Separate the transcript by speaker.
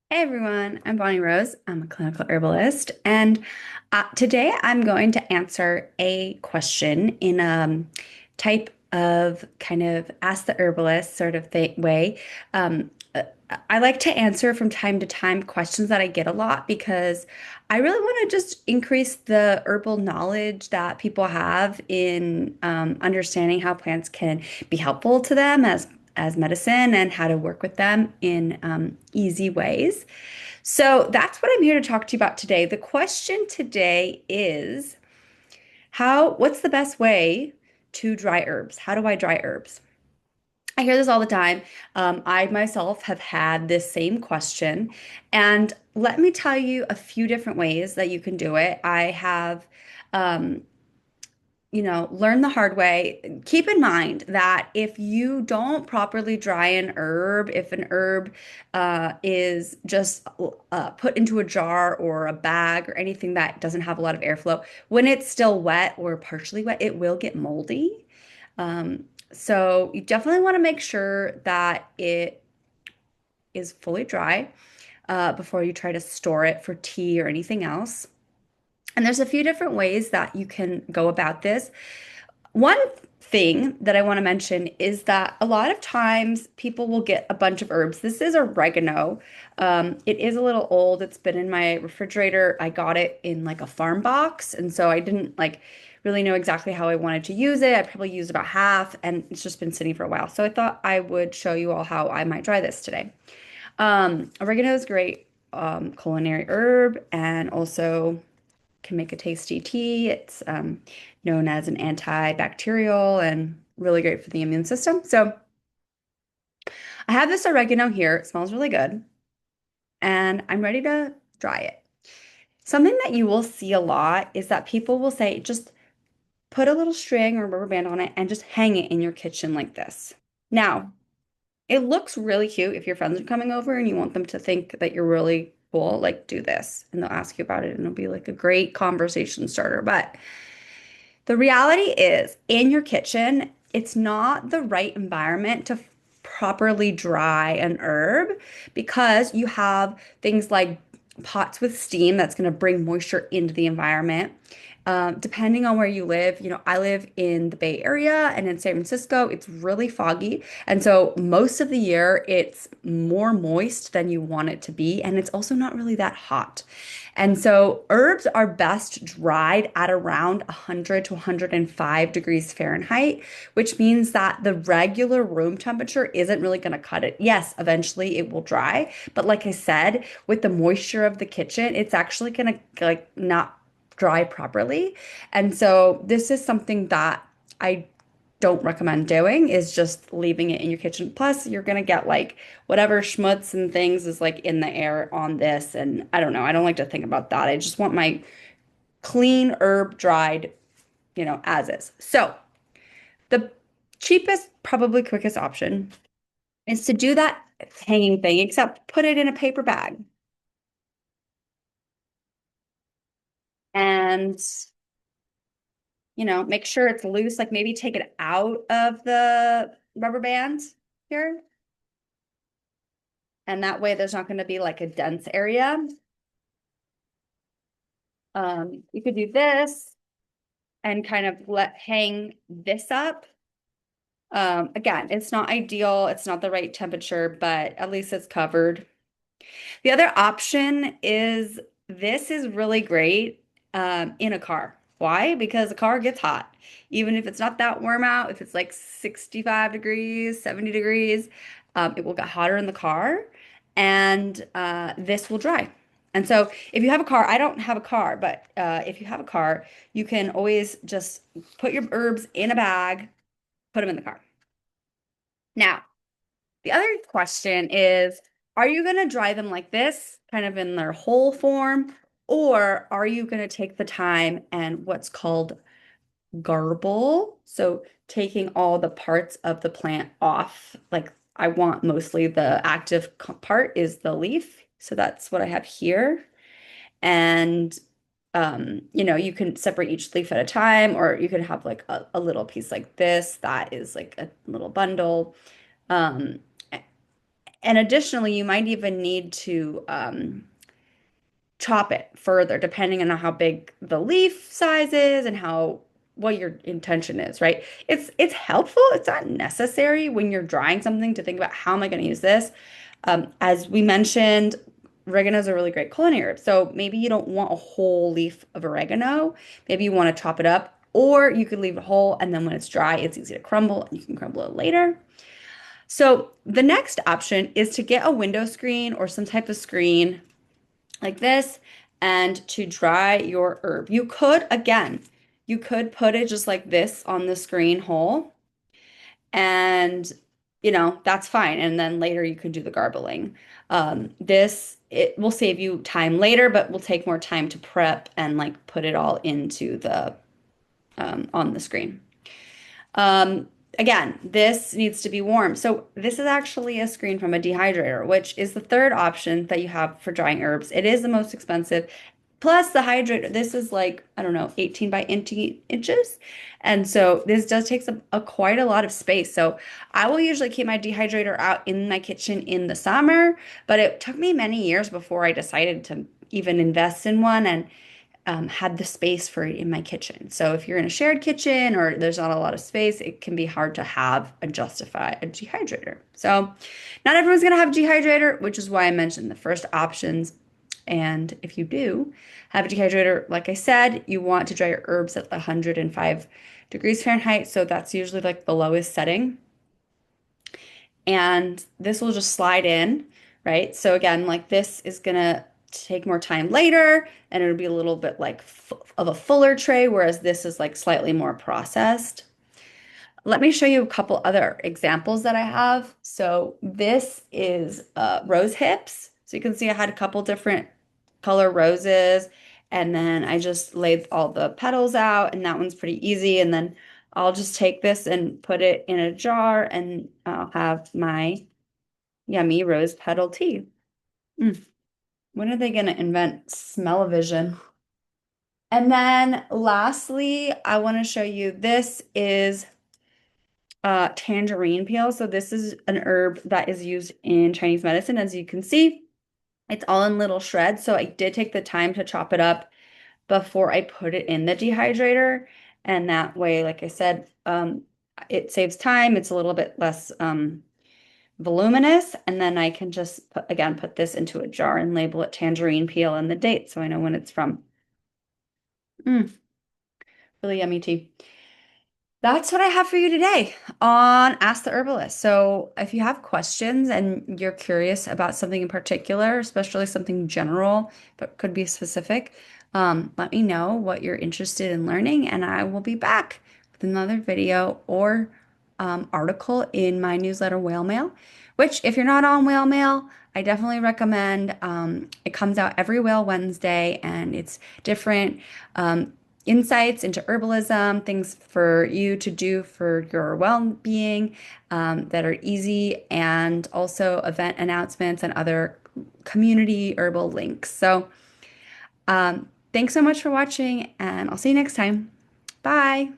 Speaker 1: Hey everyone, I'm Bonnie Rose. I'm a clinical herbalist, and today I'm going to answer a question in a type of kind of ask the herbalist sort of way. I like to answer from time to time questions that I get a lot because I really want to just increase the herbal knowledge that people have in understanding how plants can be helpful to them as medicine and how to work with them in easy ways. So that's what I'm here to talk to you about today. The question today is what's the best way to dry herbs? How do I dry herbs? I hear this all the time. I myself have had this same question, and let me tell you a few different ways that you can do it. I have um, learn the hard way. Keep in mind that if you don't properly dry an herb, if an herb is just put into a jar or a bag or anything that doesn't have a lot of airflow, when it's still wet or partially wet, it will get moldy. Um, so you definitely want to make sure that it is fully dry before you try to store it for tea or anything else. And there's a few different ways that you can go about this. One thing that I want to mention is that a lot of times people will get a bunch of herbs. This is oregano. It is a little old. It's been in my refrigerator. I got it in like a farm box, and so I didn't like really know exactly how I wanted to use it. I probably used about half, and it's just been sitting for a while. So I thought I would show you all how I might try this today. Oregano is great culinary herb, and also can make a tasty tea. It's known as an antibacterial and really great for the immune system. So I have this oregano here. It smells really good, and I'm ready to dry it. Something that you will see a lot is that people will say, just put a little string or rubber band on it and just hang it in your kitchen like this. Now, it looks really cute if your friends are coming over and you want them to think that you're really cool, like do this, and they'll ask you about it, and it'll be like a great conversation starter. But the reality is, in your kitchen, it's not the right environment to properly dry an herb because you have things like pots with steam that's going to bring moisture into the environment. Depending on where you live, I live in the Bay Area and in San Francisco, it's really foggy. And so most of the year, it's more moist than you want it to be. And it's also not really that hot. And so herbs are best dried at around 100 to 105 degrees Fahrenheit, which means that the regular room temperature isn't really going to cut it. Yes, eventually it will dry, but like I said, with the moisture of the kitchen, it's actually going to like not dry properly. And so this is something that I don't recommend doing is just leaving it in your kitchen. Plus, you're gonna get like whatever schmutz and things is like in the air on this. And I don't know. I don't like to think about that. I just want my clean herb dried, as is. So the cheapest, probably quickest option is to do that hanging thing, except put it in a paper bag and make sure it's loose, like maybe take it out of the rubber band here. And that way there's not going to be like a dense area. You could do this and kind of let hang this up. Again, it's not ideal, it's not the right temperature, but at least it's covered. The other option is this is really great in a car. Why? Because a car gets hot. Even if it's not that warm out, if it's like 65 degrees, 70 degrees, it will get hotter in the car and this will dry. And so if you have a car, I don't have a car, but if you have a car, you can always just put your herbs in a bag, put them in the car. Now, the other question is, are you going to dry them like this, kind of in their whole form, or are you going to take the time and what's called garble? So taking all the parts of the plant off, like I want mostly the active part is the leaf. So that's what I have here. And you can separate each leaf at a time, or you can have like a little piece like this that is like a little bundle. Um, And additionally, you might even need to chop it further depending on how big the leaf size is and how what your intention is, right? It's helpful. It's not necessary when you're drying something to think about how am I going to use this. As we mentioned, oregano is a really great culinary herb. So maybe you don't want a whole leaf of oregano. Maybe you want to chop it up, or you could leave it whole, and then when it's dry, it's easy to crumble, and you can crumble it later. So the next option is to get a window screen or some type of screen like this and to dry your herb. You could, again, you could put it just like this on the screen hole and that's fine. And then later you could do the garbling. This it will save you time later, but will take more time to prep and like put it all into the on the screen. Um, Again, this needs to be warm. So this is actually a screen from a dehydrator, which is the third option that you have for drying herbs. It is the most expensive. Plus the hydrator, this is like, I don't know, 18 by 18 inches. And so this does take quite a lot of space. So I will usually keep my dehydrator out in my kitchen in the summer, but it took me many years before I decided to even invest in one. And had the space for it in my kitchen. So if you're in a shared kitchen or there's not a lot of space, it can be hard to have and justify a dehydrator. So not everyone's going to have a dehydrator, which is why I mentioned the first options. And if you do have a dehydrator, like I said, you want to dry your herbs at 105 degrees Fahrenheit. So that's usually like the lowest setting. And this will just slide in, right? So again, like this is gonna take more time later and it'll be a little bit like of a fuller tray, whereas this is like slightly more processed. Let me show you a couple other examples that I have. So this is rose hips. So you can see I had a couple different color roses and then I just laid all the petals out and that one's pretty easy. And then I'll just take this and put it in a jar and I'll have my yummy rose petal tea. Mm. When are they going to invent smell-o-vision? And then lastly, I want to show you this is tangerine peel. So this is an herb that is used in Chinese medicine. As you can see, it's all in little shreds. So I did take the time to chop it up before I put it in the dehydrator. And that way, like I said, it saves time. It's a little bit less voluminous. And then I can just put this into a jar and label it tangerine peel and the date so I know when it's from. Mm, really yummy tea. That's what I have for you today on Ask the Herbalist. So, if you have questions and you're curious about something in particular, especially something general, but could be specific, let me know what you're interested in learning, and I will be back with another video or article in my newsletter, Whale Mail, which, if you're not on Whale Mail, I definitely recommend. It comes out every Whale Wednesday, and it's different. Insights into herbalism, things for you to do for your well-being that are easy, and also event announcements and other community herbal links. So, thanks so much for watching, and I'll see you next time. Bye.